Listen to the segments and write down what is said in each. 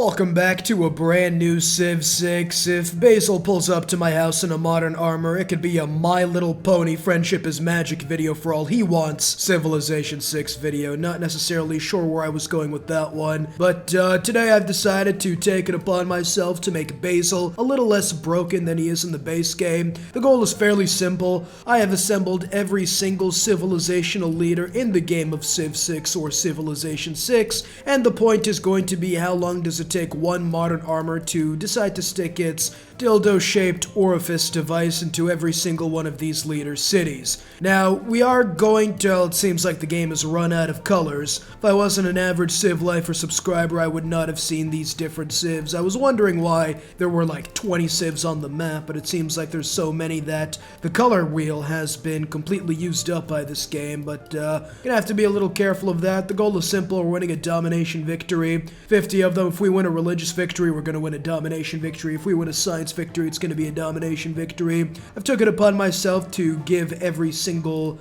Welcome back to a brand new Civ 6. If Basil pulls up to my house in a modern armor, it could be a My Little Pony Friendship is Magic video for all he wants Civilization 6 video. Not necessarily sure where I was going with that one, but today I've decided to take it upon myself to make Basil a little less broken than he is in the base game. The goal is fairly simple. I have assembled every single civilizational leader in the game of Civ 6 or Civilization 6, and the point is going to be how long does it take one modern armor to decide to stick its dildo-shaped orifice device into every single one of these leader cities. Now, we are going to, it seems like the game has run out of colors. If I wasn't an average TheCivLifeR subscriber, I would not have seen these different civs. I was wondering why there were like 20 civs on the map, but it seems like there's so many that the color wheel has been completely used up by this game, but gonna have to be a little careful of that. The goal is simple. We're winning a domination victory. 50 of them. If we win a religious victory, we're gonna win a domination victory. If we win a science victory, it's going to be a domination victory. I've took it upon myself to give every single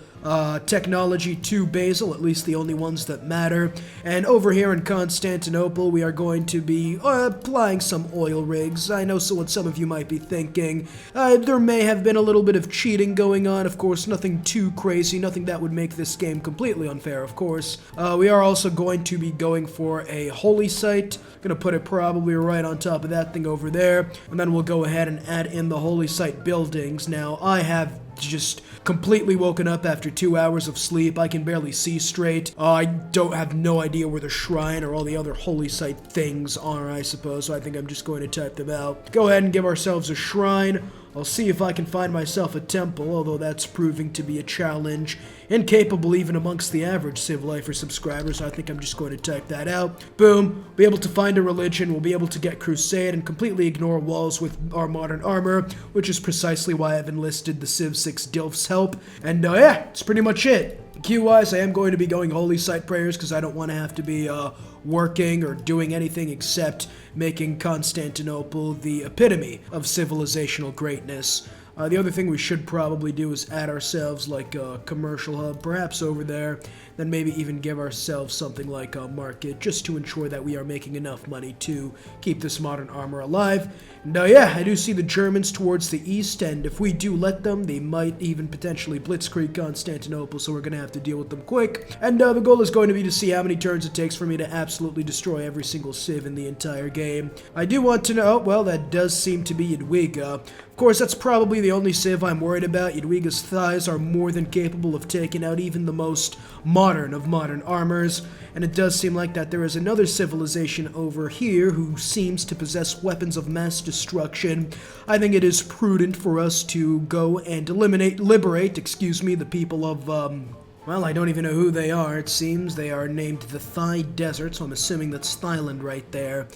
technology to Basil, at least the only ones that matter. And over here in Constantinople, we are going to be applying some oil rigs. I know what some of you might be thinking. There may have been a little bit of cheating going on. Of course, nothing too crazy, nothing that would make this game completely unfair, of course. We are also going to be going for a holy site. Gonna put it probably right on top of that thing over there, and then we'll go ahead and add in the holy site buildings. Now, I have just completely woken up after 2 hours of sleep. I can barely see straight. I don't have no idea where the shrine or all the other holy site things are, I suppose, so I think I'm just going to type them out. Go ahead and give ourselves a shrine. I'll see if I can find myself a temple, although that's proving to be a challenge. Incapable even amongst the average TheCivLifeR subscribers, so I think I'm just going to type that out. Boom. Be able to find a religion, we'll be able to get crusade and completely ignore walls with our modern armor, which is precisely why I've enlisted the Civ 6 Dilf's help. And yeah, that's pretty much it. Q-wise, I am going to be going holy site prayers because I don't want to have to be working or doing anything except making Constantinople the epitome of civilizational greatness. The other thing we should probably do is add ourselves like a commercial hub, perhaps over there, then maybe even give ourselves something like a market, just to ensure that we are making enough money to keep this modern armor alive. And yeah, I do see the Germans towards the east, and if we do let them, they might even potentially blitzkrieg Constantinople, so we're going to have to deal with them quick. And the goal is going to be to see how many turns it takes for me to absolutely destroy every single civ in the entire game. I do want to know, well, that does seem to be Jadwiga. Of course, that's probably the only civ I'm worried about. Jadwiga's thighs are more than capable of taking out even the most modern of modern armors, and it does seem like that there is another civilization over here who seems to possess weapons of mass destruction. I think it is prudent for us to go and liberate, the people of, well, I don't even know who they are. It seems they are named the Thigh Desert, so I'm assuming that's Thailand right there.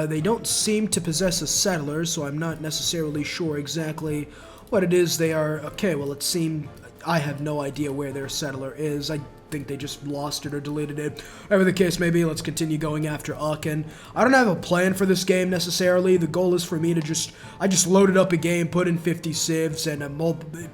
They don't seem to possess a settler, so I'm not necessarily sure exactly what it is they are. Okay, well, it seemed I have no idea where their settler is. I think they just lost it or deleted it. Whatever the case may be, let's continue going after Aachen. I don't have a plan for this game necessarily. The goal is for me to I just loaded up a game, put in 50 civs, and I'm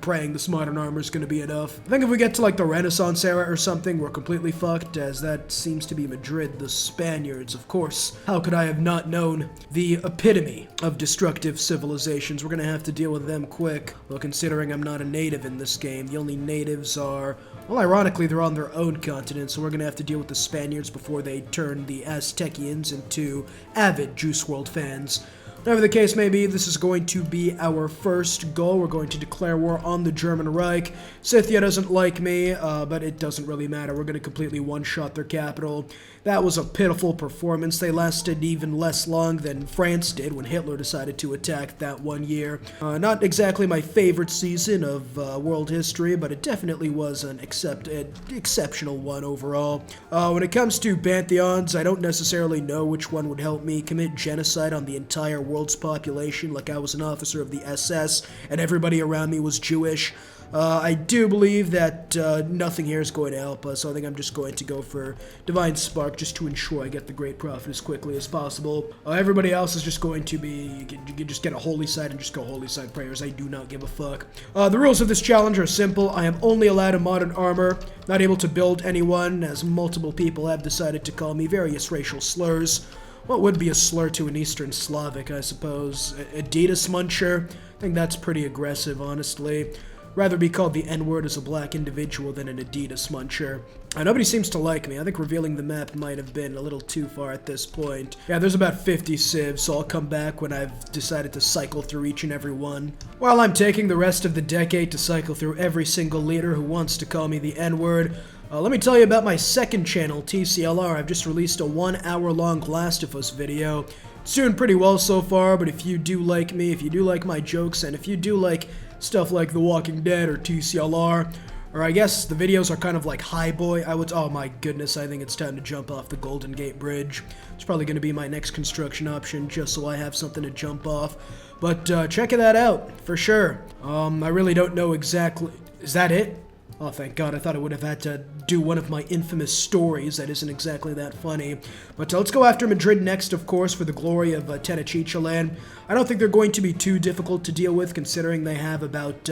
praying this modern armor is going to be enough. I think if we get to like the Renaissance era or something, we're completely fucked, as that seems to be Madrid, the Spaniards, of course. How could I have not known the epitome of destructive civilizations? We're going to have to deal with them quick. Well, considering I'm not a native in this game, the only natives are, well, ironically, they're on their own continent, so we're going to have to deal with the Spaniards before they turn the Aztecians into avid Juice WRLD fans. Whatever the case may be, this is going to be our first goal. We're going to declare war on the German Reich. Scythia doesn't like me, but it doesn't really matter. We're going to completely one-shot their capital. That was a pitiful performance. They lasted even less long than France did when Hitler decided to attack that one year. Not exactly my favorite season of world history, but it definitely was an exceptional one overall. When it comes to pantheons, I don't necessarily know which one would help me commit genocide on the entire world's population, like I was an officer of the SS and everybody around me was Jewish. I do believe that nothing here is going to help us, so I think I'm just going to go for Divine Spark just to ensure I get the Great Prophet as quickly as possible. Everybody else is just going to be, you can just get a holy site and just go holy site prayers. I do not give a fuck. The rules of this challenge are simple. I am only allowed a modern armor, not able to build anyone, as multiple people have decided to call me various racial slurs. what would be a slur to an Eastern Slavic, I suppose. Adidas muncher? I think that's pretty aggressive, honestly. Rather be called the N-word as a black individual than an Adidas muncher. Nobody seems to like me. I think revealing the map might have been a little too far at this point. Yeah, there's about 50 civs, so I'll come back when I've decided to cycle through each and every one. While I'm taking the rest of the decade to cycle through every single leader who wants to call me the N-word, let me tell you about my second channel, TCLR. I've just released a 1-hour-long Last of Us video. It's doing pretty well so far, but if you do like me, if you do like my jokes, and if you do like stuff like The Walking Dead or TCLR, or I guess the videos are kind of like High Boy, oh my goodness, I think it's time to jump off the Golden Gate Bridge. It's probably going to be my next construction option, just so I have something to jump off. But check that out, for sure. I really don't know exactly... Is that it? Oh, thank God, I thought I would have had to do one of my infamous stories that isn't exactly that funny. But let's go after Madrid next, of course, for the glory of Tenochtitlan. I don't think they're going to be too difficult to deal with, considering they have about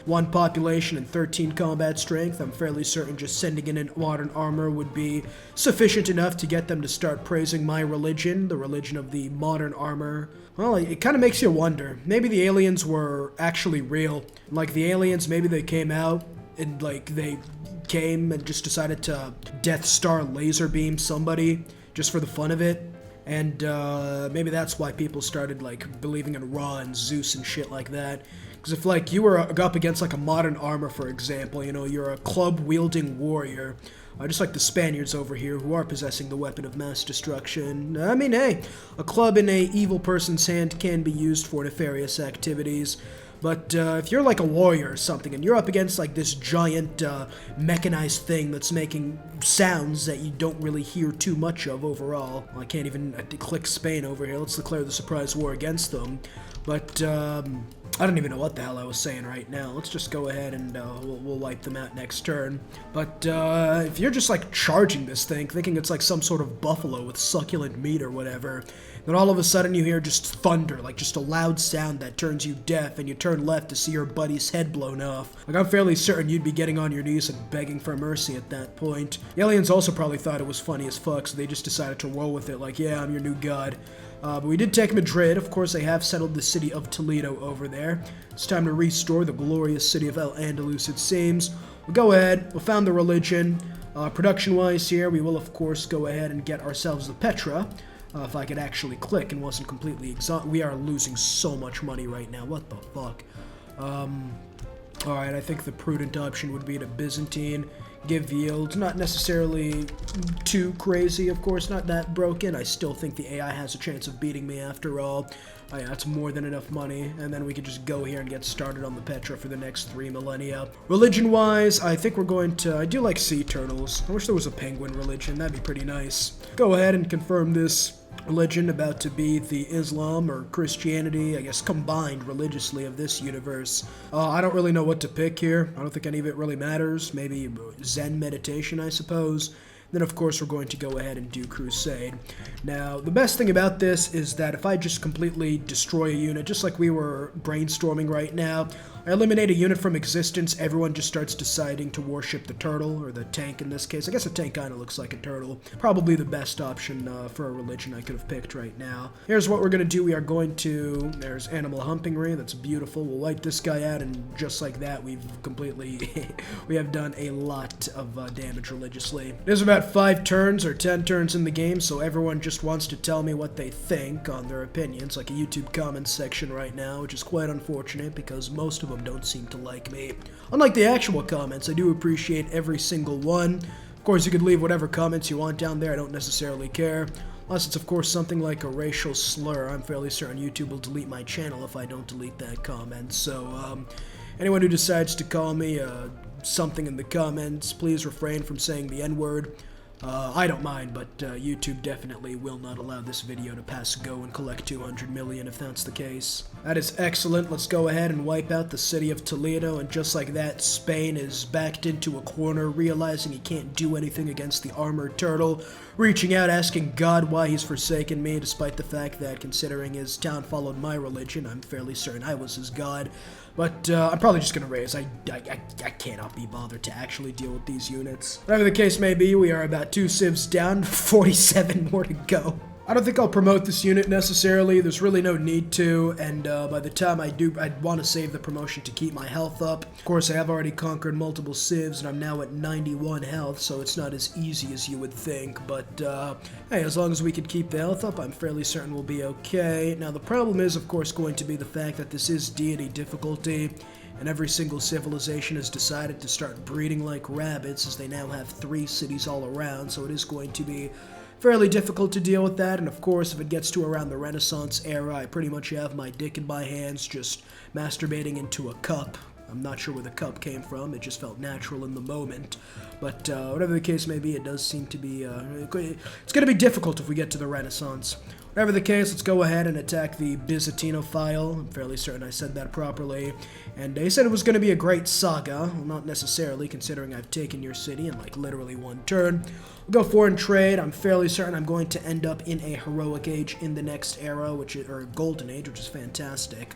1 population and 13 combat strength. I'm fairly certain just sending in modern armor would be sufficient enough to get them to start praising my religion, the religion of the modern armor. Well, it kind of makes you wonder. Maybe the aliens were actually real. Like, the aliens, maybe they came out and, like, they came and just decided to Death Star laser beam somebody just for the fun of it. And maybe that's why people started, like, believing in Ra and Zeus and shit like that. Because if, like, you were up against, like, a modern armor, for example, you know, you're a club-wielding warrior, just like the Spaniards over here who are possessing the weapon of mass destruction. I mean, hey, a club in a evil person's hand can be used for nefarious activities. But if you're like a warrior or something, and you're up against like this giant mechanized thing that's making sounds that you don't really hear too much of overall. Well, I can't even click Spain over here. Let's declare the surprise war against them. But I don't even know what the hell I was saying right now. Let's just go ahead and we'll wipe them out next turn. But if you're just like charging this thing, thinking it's like some sort of buffalo with succulent meat or whatever, then all of a sudden you hear just thunder, like just a loud sound that turns you deaf, and you turn left to see your buddy's head blown off. Like, I'm fairly certain you'd be getting on your knees and begging for mercy at that point. The aliens also probably thought it was funny as fuck, so they just decided to roll with it like, yeah, I'm your new god. But we did take Madrid. Of course, they have settled the city of Toledo over there. It's time to restore the glorious city of Al-Andalus, it seems. We'll go ahead. We'll found the religion. Production-wise here, we will, of course, go ahead and get ourselves the Petra. If I could actually click and wasn't completely exhausted. We are losing so much money right now. What the fuck? Alright, I think the prudent option would be to Byzantine. Give yield. Not necessarily too crazy, of course. Not that broken. I still think the AI has a chance of beating me after all. Oh, yeah, that's more than enough money. And then we could just go here and get started on the Petra for the next 3 millennia. Religion-wise, I think we're going to... I do like sea turtles. I wish there was a penguin religion. That'd be pretty nice. Go ahead and confirm this religion about to be the Islam or Christianity, I guess combined religiously of this universe. I don't really know what to pick here. I don't think any of it really matters. Maybe Zen meditation, I suppose. Then, of course, we're going to go ahead and do Crusade. Now, the best thing about this is that if I just completely destroy a unit, just like we were brainstorming right now, I eliminate a unit from existence, everyone just starts deciding to worship the turtle, or the tank in this case. I guess a tank kind of looks like a turtle. Probably the best option for a religion I could have picked right now. Here's what we're going to do. We are going to... There's animal humpingry. That's beautiful. We'll wipe this guy out, and just like that, we've completely... we have done a lot of damage religiously. There's about 5 turns or 10 turns in the game, so everyone just wants to tell me what they think on their opinions, like a YouTube comments section right now, which is quite unfortunate because most of them don't seem to like me. Unlike the actual comments, I do appreciate every single one. Of course, you could leave whatever comments you want down there. I don't necessarily care. Unless it's, of course, something like a racial slur. I'm fairly certain YouTube will delete my channel if I don't delete that comment. So, anyone who decides to call me something in the comments, please refrain from saying the N-word. I don't mind, but YouTube definitely will not allow this video to pass go and collect 200 million if that's the case. That is excellent. Let's go ahead and wipe out the city of Toledo, and just like that, Spain is backed into a corner, realizing he can't do anything against the armored turtle, reaching out, asking God why he's forsaken me, despite the fact that, considering his town followed my religion, I'm fairly certain I was his god. But I'm probably just going to raise. I cannot be bothered to actually deal with these units. Whatever the case may be, we are about 2 civs down, 47 more to go. I don't think I'll promote this unit necessarily. There's really no need to, and by the time I do, I'd want to save the promotion to keep my health up. Of course, I have already conquered multiple civs, and I'm now at 91 health, so it's not as easy as you would think. But, hey, as long as we can keep the health up, I'm fairly certain we'll be okay. Now, the problem is, of course, going to be the fact that this is deity difficulty, and every single civilization has decided to start breeding like rabbits, as they now have 3 cities all around, so it is going to be fairly difficult to deal with that. And of course, if it gets to around the Renaissance era, I pretty much have my dick in my hands just masturbating into a cup. I'm not sure where the cup came from, it just felt natural in the moment. But whatever the case may be, it does seem to be, it's going to be difficult if we get to the Renaissance. Whatever the case, let's go ahead and attack the Byzantinophile. I'm fairly certain I said that properly. And they said it was going to be a great saga. Well, not necessarily, considering I've taken your city in, like, literally 1 turn. We'll go foreign trade. I'm fairly certain I'm going to end up in a heroic age in the next era, or golden age, which is fantastic.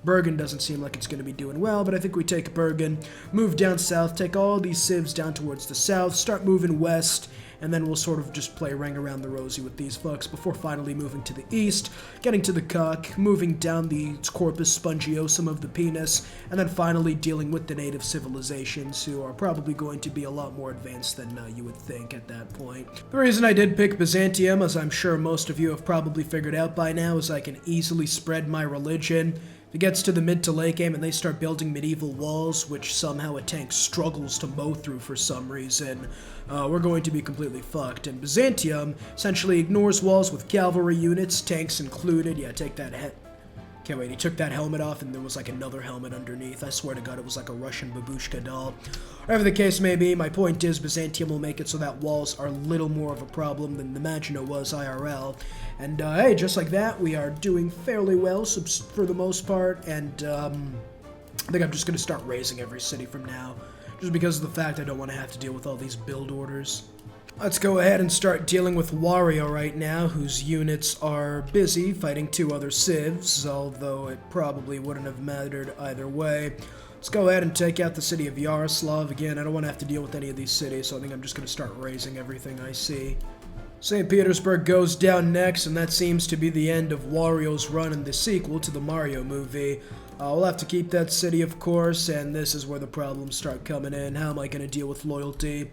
Bergen doesn't seem like it's going to be doing well, but I think we take Bergen, move down south, take all these civs down towards the south, start moving west, and then we'll sort of just play ring around the rosy with these fucks before finally moving to the east, getting to the cock, moving down the corpus spongiosum of the penis, and then finally dealing with the native civilizations, who are probably going to be a lot more advanced than you would think at that point. The reason I did pick Byzantium, as I'm sure most of you have probably figured out by now, is I can easily spread my religion. If it gets to the mid to late game and they start building medieval walls, which somehow a tank struggles to mow through for some reason, we're going to be completely fucked. And Byzantium essentially ignores walls with cavalry units, tanks included. Yeah, take that head. Okay, wait, he took that helmet off and there was like another helmet underneath. I swear to God, it was like a Russian babushka doll. Whatever the case may be, my point is Byzantium will make it so that walls are a little more of a problem than the Maginot was IRL. And hey, just like that, we are doing fairly well for the most part. And I think I'm just going to start raising every city from now, just because of the fact I don't want to have to deal with all these build orders. Let's go ahead and start dealing with Wario right now, whose units are busy fighting 2 other civs, although it probably wouldn't have mattered either way. Let's go ahead and take out the city of Yaroslav. Again, I don't want to have to deal with any of these cities, so I think I'm just going to start raising everything I see. St. Petersburg goes down next, and that seems to be the end of Wario's run in the sequel to the Mario movie. We'll have to keep that city, of course, and this is where the problems start coming in. How am I going to deal with loyalty?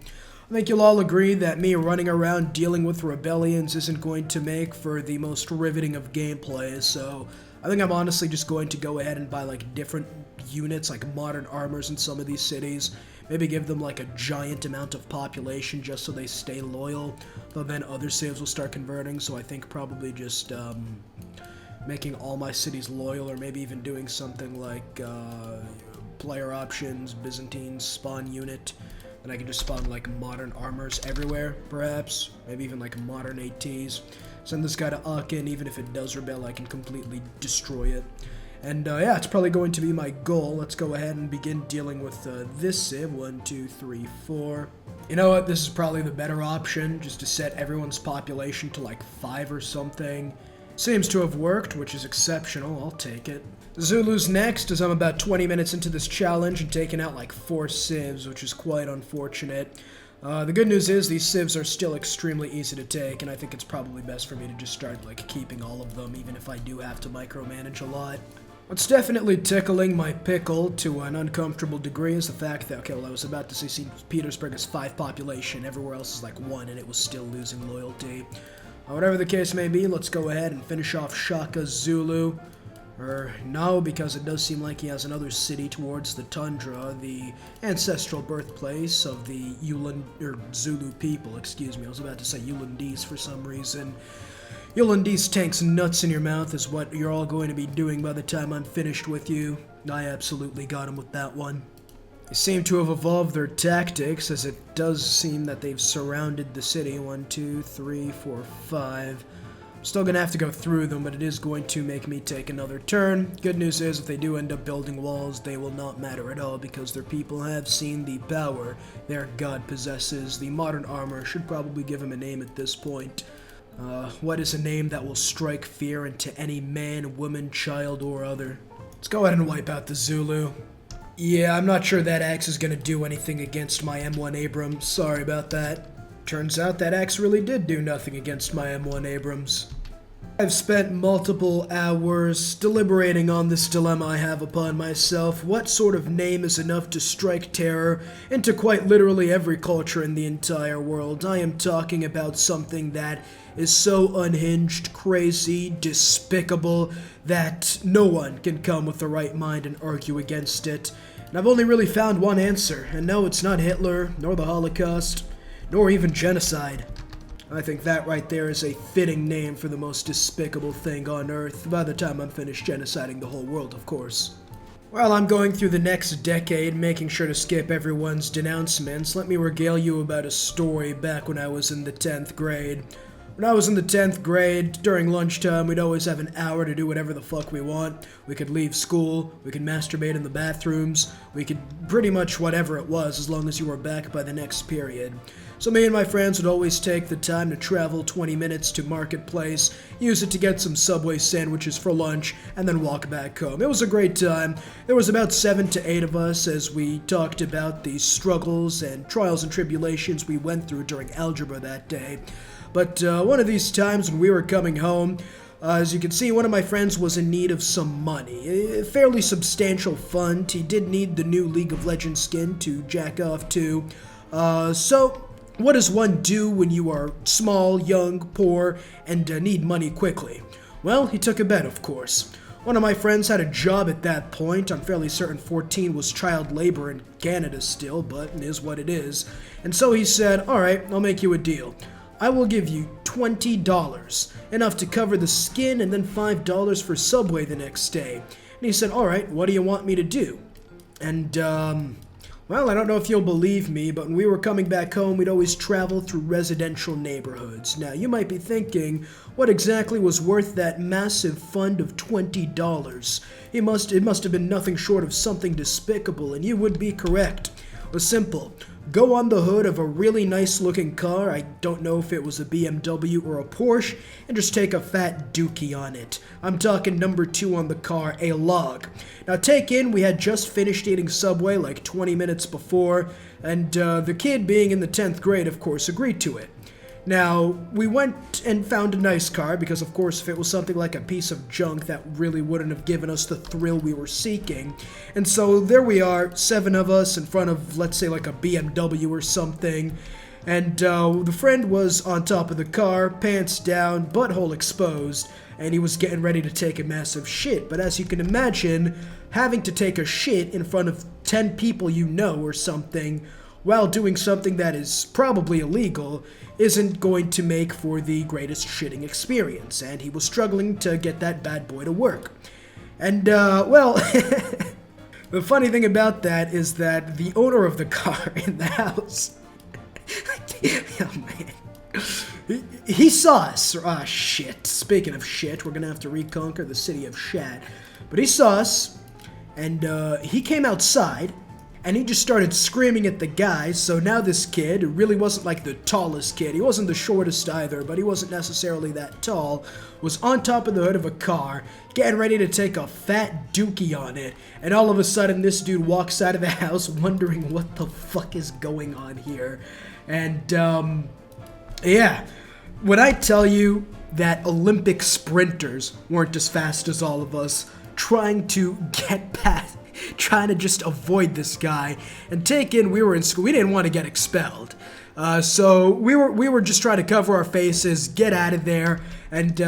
I think you'll all agree that me running around dealing with rebellions isn't going to make for the most riveting of gameplay, so I think I'm honestly just going to go ahead and buy like different units, like modern armors in some of these cities. Maybe give them like a giant amount of population just so they stay loyal, but then other civs will start converting, so I think probably just making all my cities loyal, or maybe even doing something like player options, Byzantine spawn unit. And I can just spawn like modern armors everywhere, perhaps. Maybe even like modern ATs. Send this guy to Aachen, even if it does rebel, I can completely destroy it. And yeah, it's probably going to be my goal. Let's go ahead and begin dealing with this civ. 1, 2, 3, 4. You know what? This is probably the better option, just to set everyone's population to like 5 or something. Seems to have worked, which is exceptional. I'll take it. Zulu's next, as I'm about 20 minutes into this challenge and taking out like 4 civs, which is quite unfortunate. The good news is these civs are still extremely easy to take, and I think it's probably best for me to just start like keeping all of them, even if I do have to micromanage a lot. What's definitely tickling my pickle to an uncomfortable degree is the fact that, okay, well, I was about to say St. Petersburg has 5 population, everywhere else is like 1, and it was still losing loyalty. Whatever the case may be, let's go ahead and finish off Shaka Zulu. Or no, because it does seem like he has another city towards the tundra, the ancestral birthplace of the Zulu people, excuse me. I was about to say Ulandese for some reason. Ulandese tanks nuts in your mouth is what you're all going to be doing by the time I'm finished with you. I absolutely got him with that one. They seem to have evolved their tactics, as it does seem that they've surrounded the city. 1, 2, 3, 4, 5. Still gonna have to go through them, but it is going to make me take another turn. Good news is, if they do end up building walls, they will not matter at all, because their people have seen the power their god possesses. The modern armor should probably give him a name at this point. What is a name that will strike fear into any man, woman, child, or other? Let's go ahead and wipe out the Zulu. Yeah, I'm not sure that axe is gonna do anything against my M1 Abrams. Sorry about that. Turns out that axe really did do nothing against my M1 Abrams. I've spent multiple hours deliberating on this dilemma I have upon myself. What sort of name is enough to strike terror into quite literally every culture in the entire world? I am talking about something that is so unhinged, crazy, despicable, that no one can come with the right mind and argue against it. And I've only really found one answer, and no, it's not Hitler, nor the Holocaust, nor even genocide. I think that right there is a fitting name for the most despicable thing on Earth, by the time I'm finished genociding the whole world, of course. While I'm going through the next decade, making sure to skip everyone's denouncements, let me regale you about a story back when I was in the 10th grade. When I was in the 10th grade, during lunchtime, we'd always have an hour to do whatever the fuck we want. We could leave school, we could masturbate in the bathrooms, we could pretty much whatever it was, as long as you were back by the next period. So me and my friends would always take the time to travel 20 minutes to Marketplace, use it to get some Subway sandwiches for lunch, and then walk back home. It was a great time. There was about 7 to 8 of us as we talked about the struggles and trials and tribulations we went through during algebra that day. But one of these times when we were coming home, as you can see, one of my friends was in need of some money. A fairly substantial fund. He did need the new League of Legends skin to jack off to. So what does one do when you are small, young, poor, and need money quickly? Well, he took a bet, of course. One of my friends had a job at that point. I'm fairly certain 14 was child labor in Canada still, but it is what it is. And so he said, alright, I'll make you a deal. I will give you $20, enough to cover the skin, and then $5 for Subway the next day. And he said, alright, what do you want me to do? And, well, I don't know if you'll believe me, but when we were coming back home, we'd always travel through residential neighborhoods. Now, you might be thinking, what exactly was worth that massive fund of $20? It must have been nothing short of something despicable, and you would be correct. It was simple. Go on the hood of a really nice looking car, I don't know if it was a BMW or a Porsche, and just take a fat dookie on it. I'm talking number 2 on the car, a log. Now take in, we had just finished eating Subway like 20 minutes before, and the kid, being in the 10th grade, of course, agreed to it. Now, we went and found a nice car, because of course if it was something like a piece of junk, that really wouldn't have given us the thrill we were seeking. And so there we are, 7 of us in front of, let's say, like a BMW or something. And the friend was on top of the car, pants down, butthole exposed, and he was getting ready to take a massive shit. But as you can imagine, having to take a shit in front of 10 people you know or something, while doing something that is probably illegal, isn't going to make for the greatest shitting experience, and he was struggling to get that bad boy to work. And, well, the funny thing about that is that the owner of the car in the house, oh man, he saw us. Ah, shit. Speaking of shit, we're gonna have to reconquer the city of Shat. But he saw us, and he came outside, and he just started screaming at the guys. So now this kid, who really wasn't like the tallest kid, he wasn't the shortest either, but he wasn't necessarily that tall, was on top of the hood of a car, getting ready to take a fat dookie on it, and all of a sudden this dude walks out of the house wondering what the fuck is going on here. And, yeah, when I tell you that Olympic sprinters weren't as fast as all of us, trying to get past, trying to just avoid this guy, and take in, we were in school, we didn't want to get expelled. So we were just trying to cover our faces, get out of there, and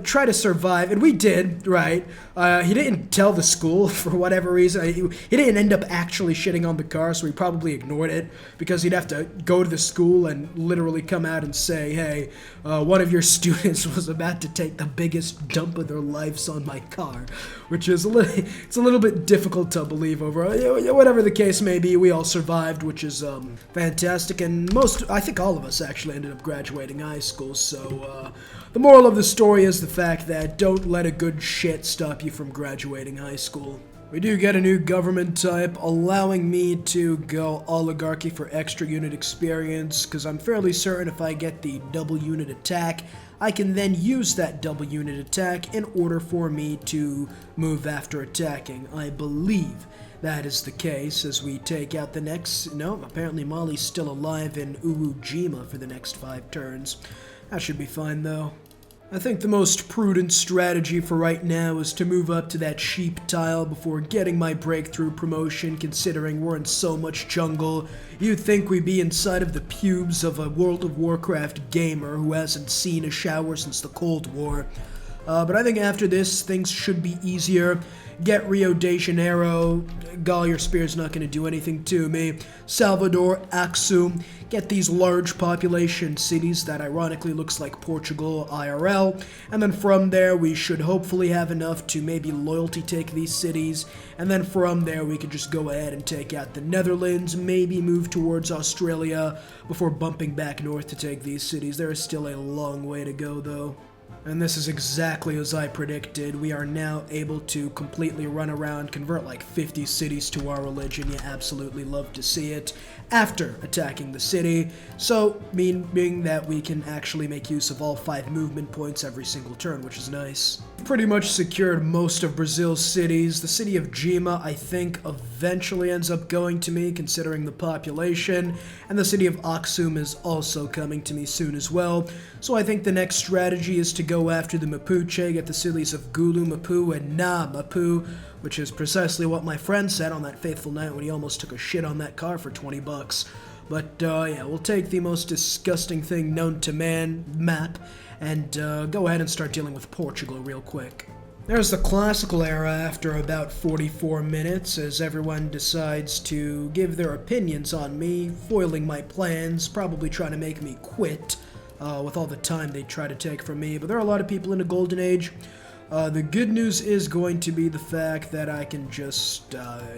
try to survive, and we did, right? He didn't tell the school for whatever reason. He didn't end up actually shitting on the car, so we probably ignored it, because he'd have to go to the school and literally come out and say, hey, one of your students was about to take the biggest dump of their lives on my car, which is it's a little bit difficult to believe over. Whatever the case may be, we all survived, which is fantastic, and I think all of us actually ended up graduating high school, so the moral of the story is the fact that don't let a good shit stop you from graduating high school. We do get a new government type, allowing me to go oligarchy for extra unit experience, because I'm fairly certain if I get the double unit attack, I can then use that double unit attack in order for me to move after attacking. I believe that is the case as we take out the next... No, apparently Molly's still alive in Uwu Jima for the next 5 turns. That should be fine, though. I think the most prudent strategy for right now is to move up to that sheep tile before getting my breakthrough promotion, considering we're in so much jungle. You'd think we'd be inside of the pubes of a World of Warcraft gamer who hasn't seen a shower since the Cold War. But I think after this, things should be easier. Get Rio de Janeiro. Gallier Spear's not going to do anything to me. Salvador, Axum. Get these large population cities that ironically looks like Portugal IRL. And then from there, we should hopefully have enough to maybe loyalty take these cities. And then from there, we could just go ahead and take out the Netherlands, maybe move towards Australia before bumping back north to take these cities. There is still a long way to go, though. And this is exactly as I predicted. We are now able to completely run around, convert like 50 cities to our religion. You absolutely love to see it after attacking the city. So, meaning that we can actually make use of all 5 movement points every single turn, which is nice. Pretty much secured most of Brazil's cities. The city of Jima, I think, eventually ends up going to me, considering the population. And the city of Aksum is also coming to me soon as well. So I think the next strategy is to go after the Mapuche, get the cities of Gulu, Mapu, and Na Mapu, which is precisely what my friend said on that fateful night when he almost took a shit on that car for 20 bucks. But, yeah, we'll take the most disgusting thing known to man, map, and go ahead and start dealing with Portugal real quick. There's the classical era after about 44 minutes, as everyone decides to give their opinions on me, foiling my plans, probably trying to make me quit. With all the time they try to take from me, but there are a lot of people in the Golden Age. The good news is going to be the fact that I can just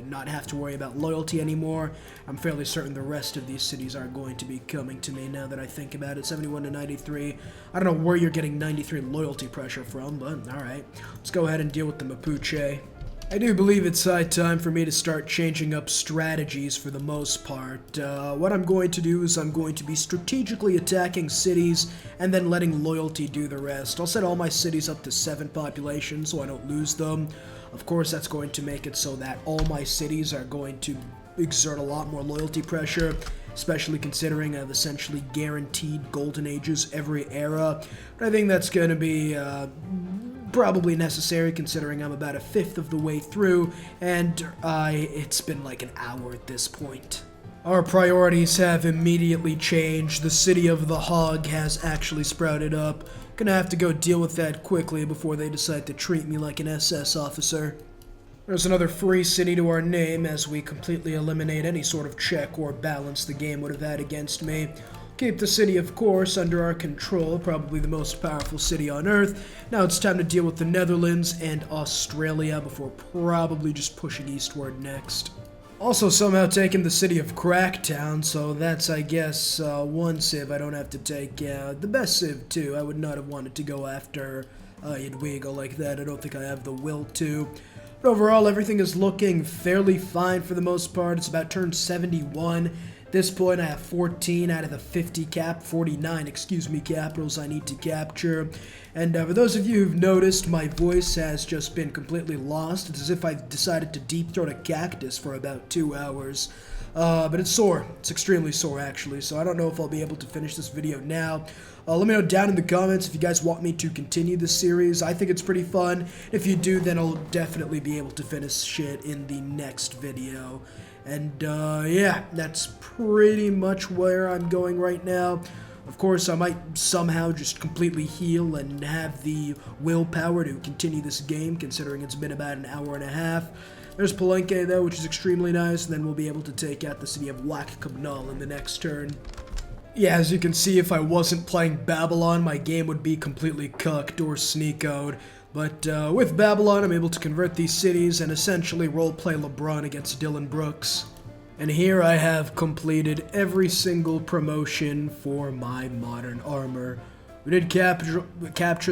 not have to worry about loyalty anymore. I'm fairly certain the rest of these cities are going to be coming to me now that I think about it. 71 to 93. I don't know where you're getting 93 loyalty pressure from, but alright. Let's go ahead and deal with the Mapuche. I do believe it's high time for me to start changing up strategies for the most part. What I'm going to do is I'm going to be strategically attacking cities and then letting loyalty do the rest. I'll set all my cities up to 7 population so I don't lose them. Of course, that's going to make it so that all my cities are going to exert a lot more loyalty pressure, especially considering I've essentially guaranteed Golden Ages every era. But I think that's going to be probably necessary considering I'm about 1/5 of the way through, and it's been like an hour at this point. Our priorities have immediately changed. The city of the Hog has actually sprouted up. Gonna have to go deal with that quickly before they decide to treat me like an SS officer. There's another free city to our name as we completely eliminate any sort of check or balance the game would have had against me. Keep the city, of course, under our control, probably the most powerful city on Earth. Now it's time to deal with the Netherlands and Australia before probably just pushing eastward next. Also somehow taking the city of Cracktown, so that's, I guess, one civ I don't have to take. The best civ, too. I would not have wanted to go after Edwigo like that. I don't think I have the will to. But overall, everything is looking fairly fine for the most part. It's about turn 71. At this point, I have 14 out of the 49, capitals I need to capture. And for those of you who've noticed, my voice has just been completely lost. It's as if I've decided to deep throat a cactus for about 2 hours. But it's sore. It's extremely sore, actually, so I don't know if I'll be able to finish this video now. Let me know down in the comments if you guys want me to continue this series. I think it's pretty fun. If you do, then I'll definitely be able to finish it in the next video. And, yeah, that's pretty much where I'm going right now. Of course, I might somehow just completely heal and have the willpower to continue this game, considering it's been about an hour and a half. There's Palenque, though, which is extremely nice, and then we'll be able to take out the city of Huacabnal in the next turn. Yeah, as you can see, if I wasn't playing Babylon, my game would be completely cucked or sneakoed. But with Babylon, I'm able to convert these cities and essentially roleplay LeBron against Dylan Brooks. And here I have completed every single promotion for my modern armor. We did capture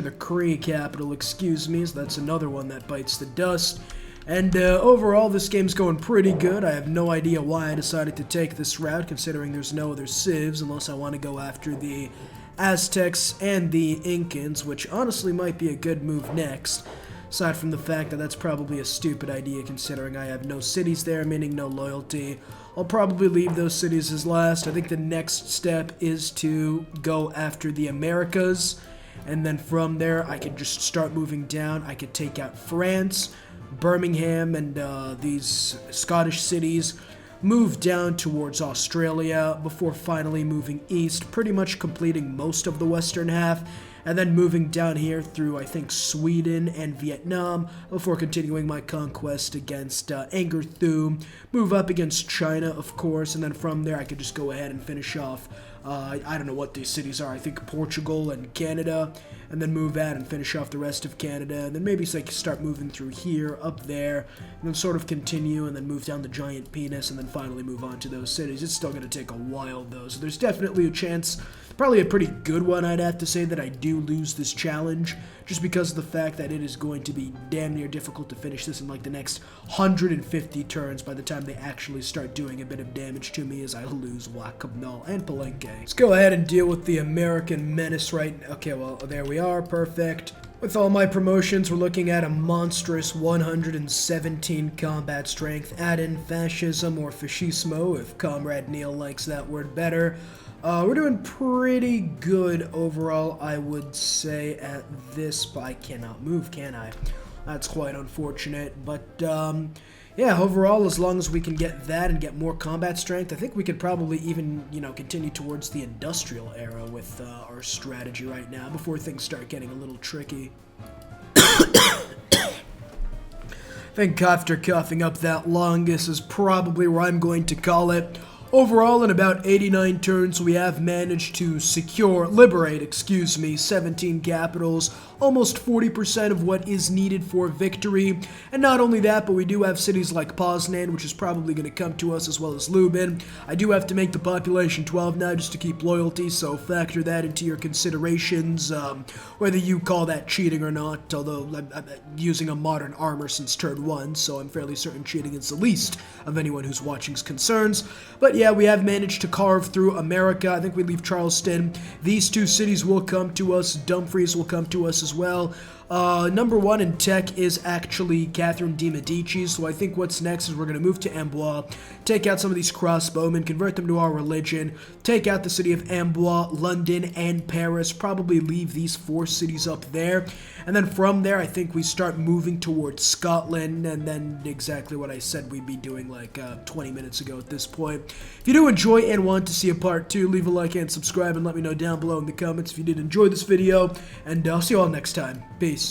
the Cree capital, so that's another one that bites the dust. And overall, this game's going pretty good. I have no idea why I decided to take this route, considering there's no other civs, unless I want to go after the Aztecs and the Incans, which honestly might be a good move next, aside from the fact that that's probably a stupid idea considering I have no cities there, meaning no loyalty. I'll probably leave those cities as last. I think the next step is to go after the Americas, And then from there, I could just start moving down. I could take out France, Birmingham, and these Scottish cities, move down towards Australia before finally moving east, pretty much completing most of the western half, and then moving down here through, I think, Sweden and Vietnam before continuing my conquest against Angkor Thom, move up against China, of course, and then from there I could just go ahead and finish off, I don't know what these cities are, I think Portugal and Canada, and then move out and finish off the rest of Canada, and then maybe so I can start moving through here, up there, and then sort of continue, and then move down the giant penis, and then finally move on to those cities. It's still going to take a while, though, so there's definitely a chance, probably a pretty good one, I'd have to say, that I do lose this challenge, just because of the fact that it is going to be damn near difficult to finish this in like the next 150 turns by the time they actually start doing a bit of damage to me as I lose Wacomnol and Palenque. Let's go ahead and deal with the American menace right now. Okay, well, there we are, perfect. With all my promotions, we're looking at a monstrous 117 combat strength. Add in fascism or fascismo if Comrade Neil likes that word better. We're doing pretty good overall, I would say, at this, but I cannot move, can I? That's quite unfortunate, but, yeah, overall, as long as we can get that and get more combat strength, I think we could probably even, you know, continue towards the industrial era with our strategy right now before things start getting a little tricky. I think after coughing up that long, this is probably where I'm going to call it. Overall, in about 89 turns, we have managed to liberate, 17 capitals, almost 40% of what is needed for victory. And not only that, but we do have cities like Poznan, which is probably going to come to us, as well as Lubin. I do have to make the population 12 now just to keep loyalty, so factor that into your considerations, whether you call that cheating or not, although I'm using a modern armor since turn 1, so I'm fairly certain cheating is the least of anyone who's watching's concerns. But yeah, we have managed to carve through America. I think we leave Charleston. These two cities will come to us. Dumfries will come to us as well. Number 1 in tech is actually Catherine de' Medici, so I think what's next is we're going to move to Amboise, take out some of these crossbowmen, convert them to our religion, take out the city of Amboise, London, and Paris, probably leave these 4 cities up there, and then from there I think we start moving towards Scotland, and then exactly what I said we'd be doing like 20 minutes ago at this point. If you do enjoy and want to see a part 2, leave a like and subscribe, and let me know down below in the comments if you did enjoy this video, and I'll see you all next time. Peace.